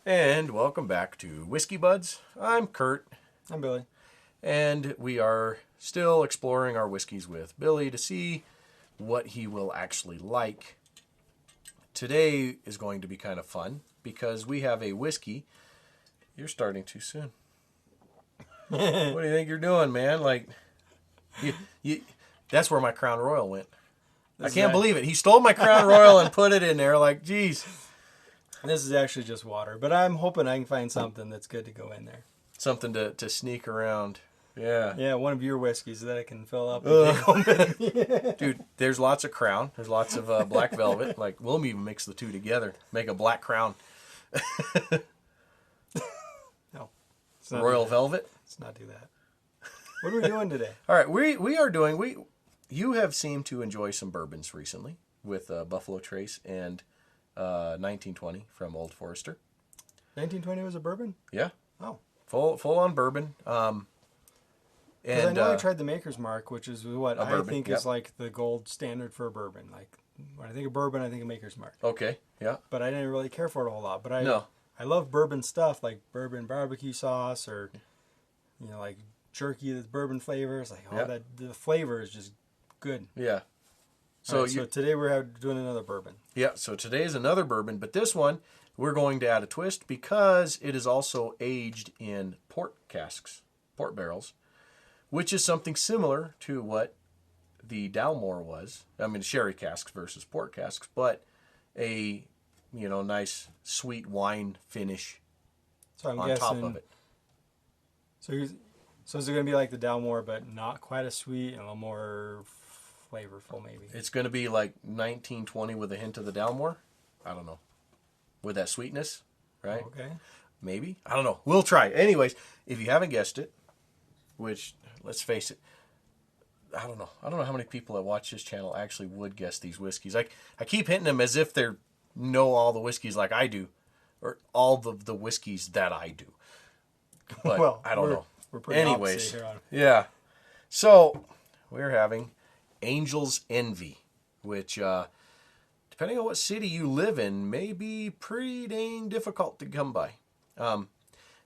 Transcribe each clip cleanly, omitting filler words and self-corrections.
And welcome back to Whiskey Buds. I'm Kurt, I'm Billy. and we are still exploring our whiskeys with Billy to see what he will actually like. Today is going to be kind of fun because we have a whiskey. You're starting too soon. What do you think you're doing, man? Like, you that's where my Crown Royal went. I can't believe it. He stole my Crown Royal and put it in there. Like, geez. This is actually just water, but I'm hoping I can find something that's good to go in there. Something to sneak around. Yeah. Yeah, one of your whiskeys that I can fill up and take home with me. Dude, there's lots of Crown. There's lots of black velvet. Like, we'll even mix the two together. Make a black Crown. No. Royal velvet. Let's not do that. What are we doing today? All right, we are doing... You have seemed to enjoy some bourbons recently with Buffalo Trace and 1920 from Old Forester. 1920 was a bourbon? Yeah. Oh. Full on bourbon. And I know I tried the Maker's Mark, which is what I bourbon, think yep. is like the gold standard for a bourbon. Like when I think of bourbon, I think of Maker's Mark. Okay, yeah. But I didn't really care for it a whole lot. But No. I love bourbon stuff like bourbon barbecue sauce or like jerky that's bourbon flavors. Like Yep. the flavor is just good. Yeah. So today we're doing another bourbon. Yeah, so today is another bourbon, but this one we're going to add a twist because it is also aged in port casks, port barrels, which is something similar to what the Dalmore was. I mean, sherry casks versus port casks, but a nice sweet wine finish So I'm on guessing, top of it. So is it going to be like the Dalmore, but not quite as sweet and a little more flavorful, maybe? It's going to be like 1920 with a hint of the Dalmore. I don't know. With that sweetness, right? Okay. Maybe. I don't know. We'll try. Anyways, if you haven't guessed it, which, let's face it, I don't know. I don't know how many people that watch this channel actually would guess these whiskeys. I keep hitting them as if they know all the whiskeys like I do, or all of the whiskeys that I do. But Well, I don't know. We're pretty Anyways, opposite here on yeah. So we're having Angel's Envy, which, depending on what city you live in, may be pretty dang difficult to come by.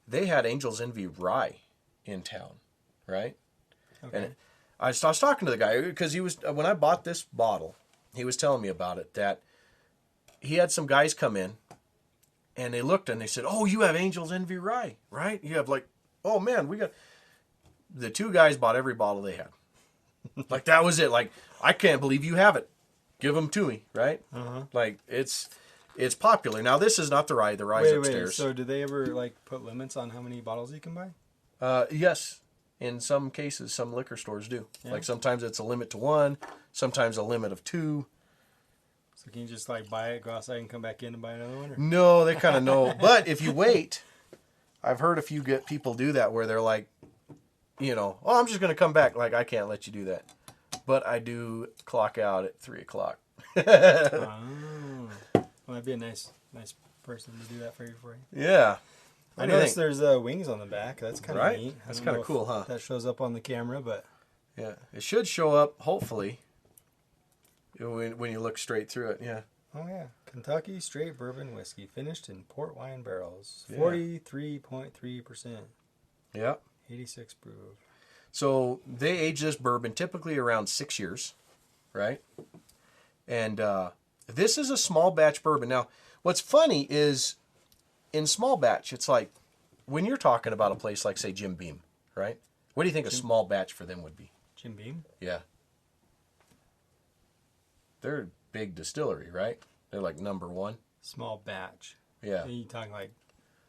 They had Angel's Envy rye in town, right? Okay. And I was talking to the guy because he was, when I bought this bottle, he was telling me about it, that he had some guys come in and they looked and they said, "Oh, you have Angel's Envy rye, right? You have like, oh man, we got..." The two guys bought every bottle they had. Like, that was it. Like, I can't believe you have it. Give them to me, right? Uh-huh. Like, it's popular. Now, this is not the rye. The rye's upstairs. So do they ever put limits on how many bottles you can buy? Yes. In some cases, some liquor stores do. Yeah. Like, sometimes it's a limit to 1, sometimes a limit of 2. So can you just buy it, go outside, and come back in and buy another one? Or? No, they kind of know. But if you wait, I've heard a few people do that where they're like, "Oh, I'm just going to come back." Like, I can't let you do that. But I do clock out at 3 o'clock. Oh. Well, that'd be a nice person to do that for you. Yeah. I noticed there's wings on the back. That's kind of Right? neat. That's kind of cool, huh? That shows up on the camera, but Yeah. It should show up, hopefully, when you look straight through it. Yeah. oh yeah, Kentucky straight bourbon whiskey finished in port wine barrels, Yeah. 43.3%, Yeah. 86 proof. So they age this bourbon typically around 6 years, right? And this is a small batch bourbon. Now, what's funny is in small batch, it's like when you're talking about a place like, say, Jim Beam, right? What do you think a small batch for them would be? Jim Beam? Yeah. They're a big distillery, right? They're like number 1. Small batch. Yeah. Are you talking like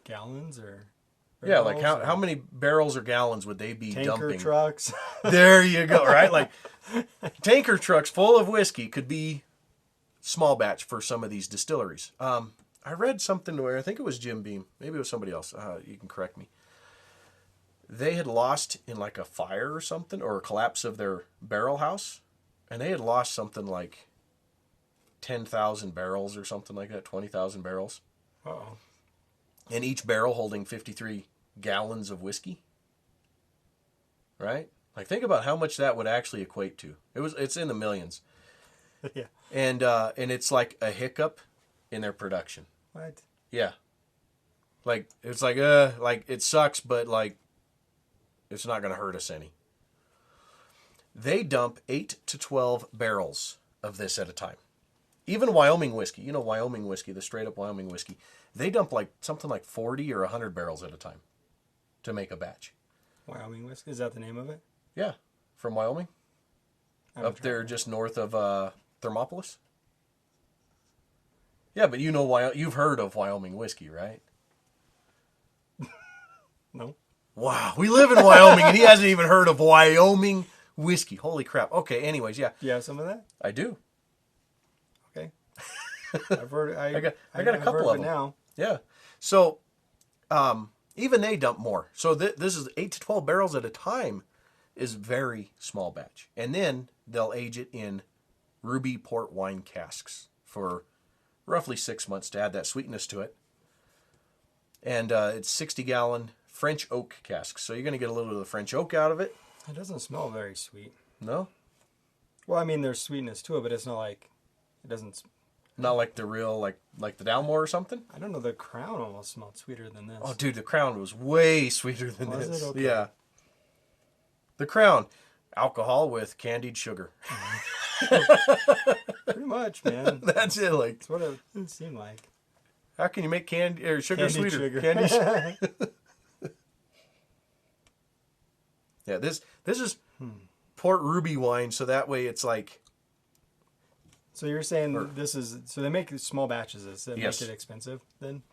gallons or? Yeah, like barrels, how or many barrels or gallons would they be tanker dumping? trucks? There you go, right? Like tanker trucks full of whiskey could be small batch for some of these distilleries. I read something where I think it was Jim Beam, maybe it was somebody else. You can correct me. They had lost in like a fire or something, or a collapse of their barrel house, and they had lost something like 10,000 barrels or something like that, 20,000 barrels. Uh-oh. And each barrel holding 53 gallons of whiskey. Right? Like, think about how much that would actually equate to. It's in the millions. Yeah. And it's like a hiccup in their production. What? Yeah. Like it's like it sucks, but like it's not going to hurt us any. They dump 8 to 12 barrels of this at a time. Even Wyoming whiskey, Wyoming whiskey, the straight up Wyoming whiskey, they dump like something like 40 or 100 barrels at a time to make a batch. Wyoming whiskey, is that the name of it? Yeah, from Wyoming. Up there just north of Thermopolis. Yeah, but you've heard of Wyoming whiskey, right? No. Wow, we live in Wyoming and he hasn't even heard of Wyoming whiskey. Holy crap. Okay, anyways, yeah. Do you have some of that? I do. Okay. I've heard. I got a couple of them now. Yeah. So, even they dump more. So this is 8 to 12 barrels at a time, is very small batch, and then they'll age it in ruby port wine casks for roughly 6 months to add that sweetness to it. And it's 60-gallon French oak casks, so you're going to get a little bit of the French oak out of it. It doesn't smell very sweet. No. Well, I mean, there's sweetness to it, but it's not like it doesn't. Not like the real, like the Dalmore or something? I don't know, the Crown almost smelled sweeter than this. Oh, dude, the Crown was way sweeter than Was this. it? Okay. Yeah. The Crown, alcohol with candied sugar. Pretty much, man. That's it. Like, That's what it seemed like. how can you make candy or sugar Candied sweeter? sugar. Candy sugar. Yeah, this is port ruby wine, so that way it's like. So you're saying so they make small batches of this that Yes. make it expensive then?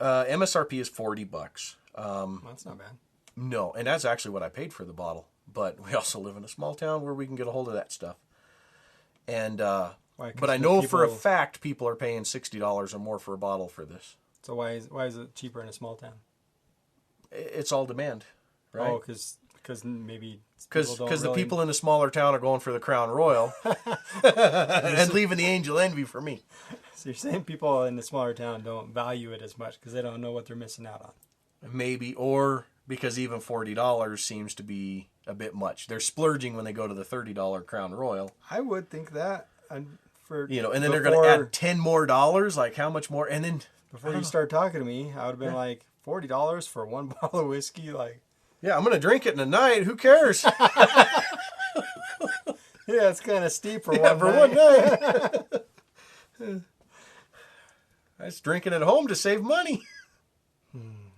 MSRP is $40. Well, that's not bad. No, and that's actually what I paid for the bottle. But we also live in a small town where we can get a hold of that stuff. And Why, 'cause but I know for a people- fact people are paying $60 or more for a bottle for this. So why is it cheaper in a small town? It's all demand, right? Oh, because maybe Because people don't the really- people in the smaller town are going for the Crown Royal and leaving the Angel Envy for me. So you're saying people in the smaller town don't value it as much because they don't know what they're missing out on. Maybe, or because even $40 seems to be a bit much. They're splurging when they go to the $30 Crown Royal. I would think that. And then they're going to add $10 more. Like, how much more? And then before you start talking to me, I would have been like, $40 for one bottle of whiskey? Like, yeah, I'm going to drink it in a night. Who cares? yeah, it's kind of steep for Yeah, one for night. one night. I was drinking at home to save money.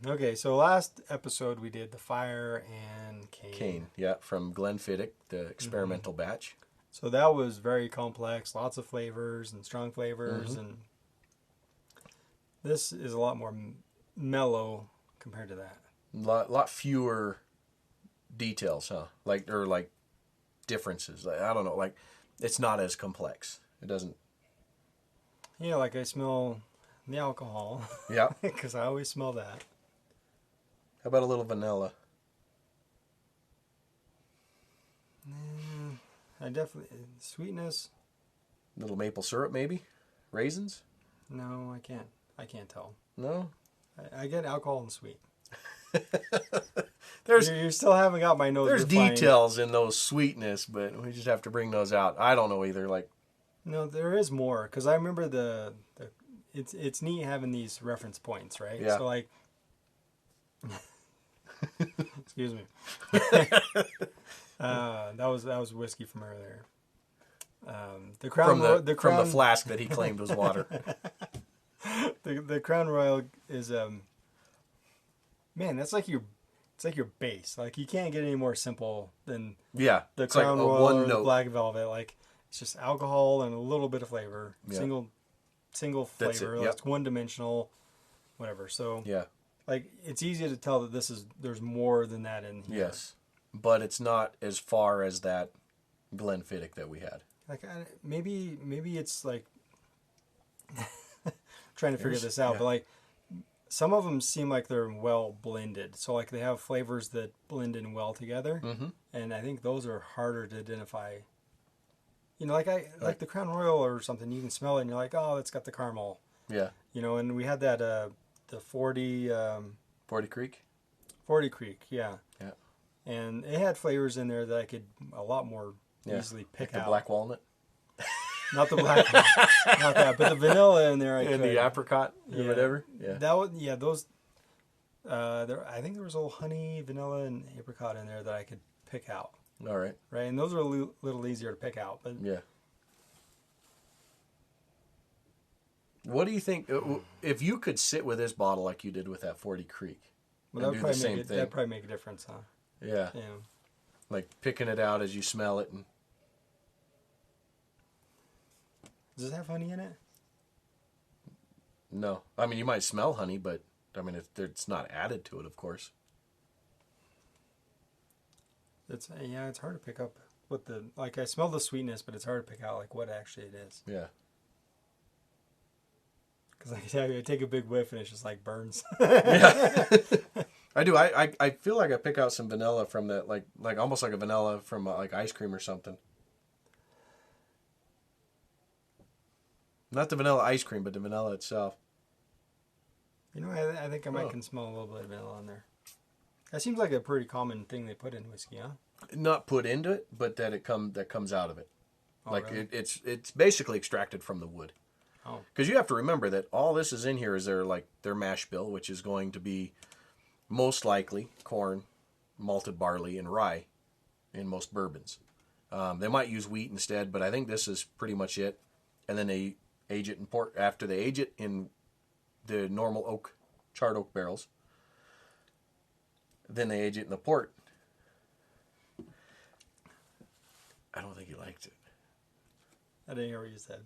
Okay, so last episode we did the fire and cane. Cane, yeah, from Glenfiddich, the experimental batch. So that was very complex, lots of flavors and strong flavors, and this is a lot more mellow compared to that. Lot fewer details, huh? Like differences. Like, I don't know. Like, it's not as complex. It doesn't. Yeah, like I smell the alcohol. Yeah. Because I always smell that. How about a little vanilla? I definitely sweetness. A little maple syrup, maybe? Raisins? No, I can't. I can't tell. No. I get alcohol and sweet. There's You still haven't got my nose. there's refined. details in those sweetness, but we just have to bring those out. I don't know either. Like, No, there is more because I remember the it's neat having these reference points, right? Yeah. So like, excuse me. That was whiskey from earlier. The Crown from Crown, the flask that he claimed was water. the Crown Royal is man, that's like your base. Like you can't get any more simple than Yeah. the It's like Crown a Royal one or the note. Black Velvet. Like it's just alcohol and a little bit of flavor. Yeah. Single That's flavor. it, Like, yep. it's one dimensional, whatever. So Yeah. like it's easy to tell that there's more than that in here. Yes. But it's not as far as that Glenfiddich that we had. Like maybe it's like trying to figure this out, yeah. but like some of them seem like they're well blended. So like they have flavors that blend in well together, and I think those are harder to identify. You know, like the Crown Royal or something, you can smell it and you're like, oh, it's got the caramel. Yeah. You know, and we had that the 40 Creek? 40 Creek, yeah. Yeah. And it had flavors in there that I could a lot more easily pick Like the out. black walnut? Not the black one. Not that. But the vanilla in there I And could. the apricot or whatever. Yeah. That was, yeah, those, I think there was a little honey, vanilla, and apricot in there that I could pick out. All right. Right? And those are a little easier to pick out. But Yeah. What do you think, if you could sit with this bottle like you did with that 40 Creek well, and do the same thing? that'd probably make a difference, huh? Yeah. Yeah. Like picking it out as you smell it. And Does it have honey in it? no. I mean, you might smell honey, but I mean, it's not added to it, of course. It's hard to pick up what I smell the sweetness, but it's hard to pick out like what actually it is. Yeah. Because I take a big whiff and it's just like burns. Yeah. I do. I feel like I pick out some vanilla from that, like almost like a vanilla from like ice cream or something. Not the vanilla ice cream, but the vanilla itself. You know, I think I can smell a little bit of vanilla in there. That seems like a pretty common thing they put in whiskey, huh? Not put into it, but that comes out of it. Oh, like really? it's basically extracted from the wood. Oh. Because you have to remember that all this is in here is their mash bill, which is going to be most likely corn, malted barley, and rye in most bourbons. They might use wheat instead, but I think this is pretty much it. And then they age it in port. After they age it in the normal charred oak barrels, then they age it in the port. I don't think he liked it. I didn't hear what you said.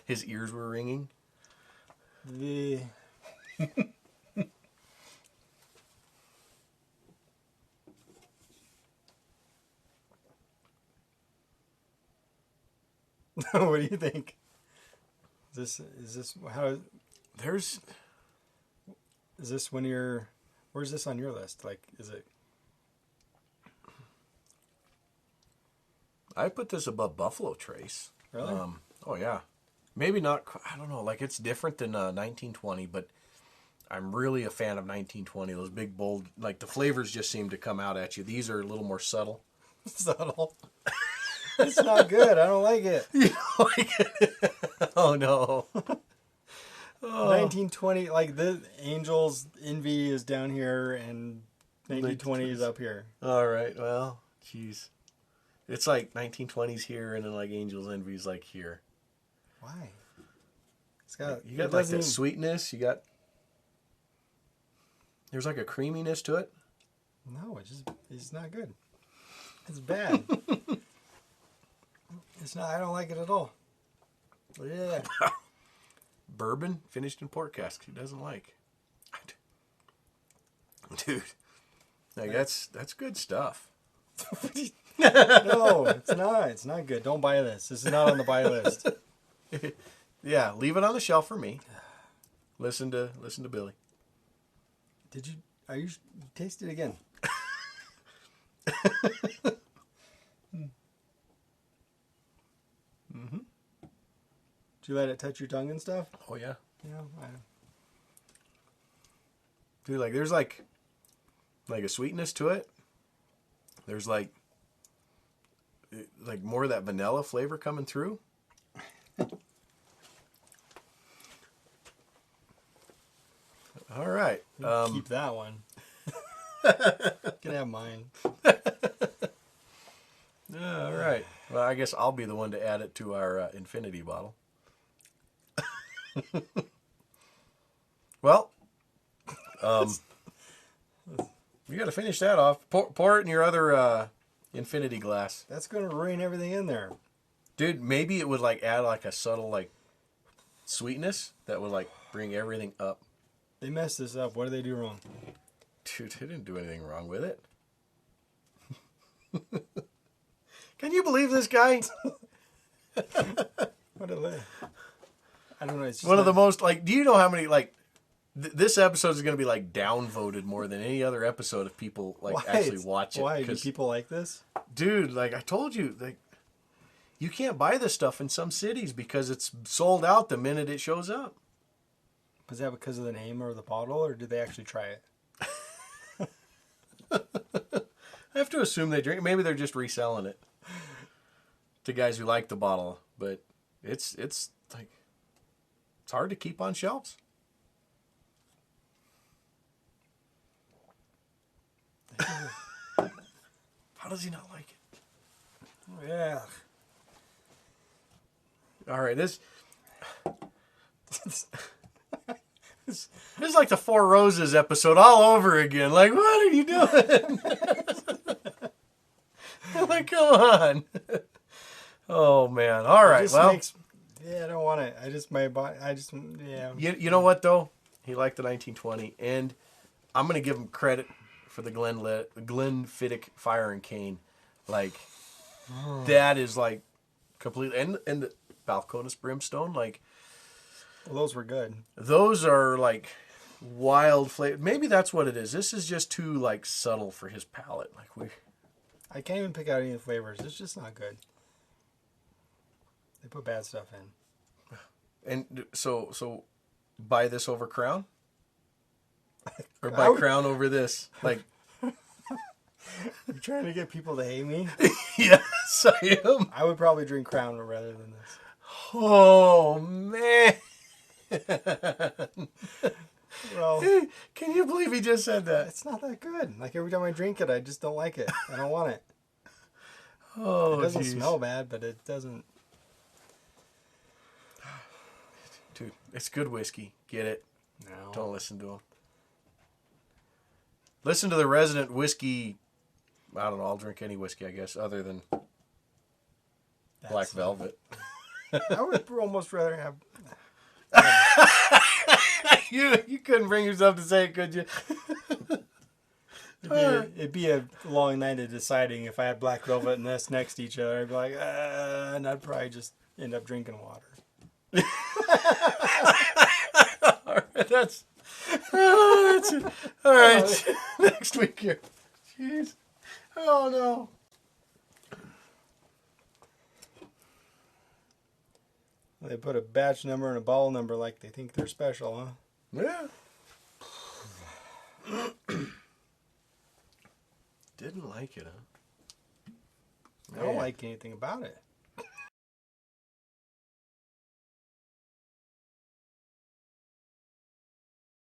His ears were ringing. What do you think? Is this how? There's. Is this when you're? Where's this on your list? Like, is it? I put this above Buffalo Trace. Really? Oh yeah. Maybe not. I don't know. Like it's different than 1920, but I'm really a fan of 1920. Those big, bold, like the flavors just seem to come out at you. These are a little more subtle. Subtle. It's not good. I don't like it. You don't like it? Oh no. 1920, like the Angels Envy is down here, and 1920 is up here. All right. Well, jeez. It's like 1920s here, and then like Angels Envy's like here. Why? It's got You got like that sweetness. You got. There's like a creaminess to it. No, it's not good. It's bad. It's not. I don't like it at all. Yeah. Bourbon finished in port cask. He doesn't like. Dude, like that's good stuff. No, it's not. It's not good. Don't buy this. This is not on the buy list. Yeah, leave it on the shelf for me. Listen to Billy. Are you taste it again? Mm-hmm. Did you let it touch your tongue and stuff? Oh yeah. Yeah. Dude, like there's like a sweetness to it. There's like more of that vanilla flavor coming through. All right. Keep that one. Can have mine. All right. Well, I guess I'll be the one to add it to our infinity bottle. Well, you got to finish that off. Pour it in your other infinity glass. That's going to ruin everything in there. Dude, maybe it would like add like a subtle like sweetness that would like bring everything up. They messed this up. What did they do wrong? Dude, they didn't do anything wrong with it. Can you believe this guy? What a I don't know. It's just one of the most like. Do you know how many like? This episode is going to be like downvoted more than any other episode if people like actually watch it. Why do people like this? Dude, like I told you, like you can't buy this stuff in some cities because it's sold out the minute it shows up. Was that because of the name or the bottle, or did they actually try it? I have to assume they drink. Maybe they're just reselling it. to guys who like the bottle, but it's like it's hard to keep on shelves. How does he not like it? Yeah. All right, this is like the Four Roses episode all over again. Like, what are you doing? Like, come on. Oh man. All right. Well, I don't want it. Yeah. you know what though? He liked the 1920, and I'm gonna give him credit for the Glenfiddich Fire and Cane. Like, that is like completely, and the Balcones Brimstone, like. Well, those were good. Those are like wild flavor. Maybe that's what it is. This is just too like subtle for his palate. Like I can't even pick out any flavors. It's just not good. They put bad stuff in. And so buy this over Crown? Or buy Crown over this? Like, you're trying to get people to hate me? yes, I am. I would probably drink Crown rather than this. Oh man. Well, can you believe he just said that? It's not that good. Like every time I drink it, I just don't like it. I don't want it. Oh, it doesn't smell bad, but it doesn't. Dude, it's good whiskey. Get it? No. Don't listen to him. Listen to the resident whiskey. I don't know. I'll drink any whiskey, I guess, other than Black Velvet. I would almost rather have. You couldn't bring yourself to say it, could you? It'd be a long night of deciding if I had Black Velvet and this next to each other. I'd be like, and I'd probably just end up drinking water. All right, that's it. All right, next week here. Jeez. Oh no. They put a batch number and a bottle number like they think they're special, huh? Yeah. Didn't like it, huh? I don't like anything about it.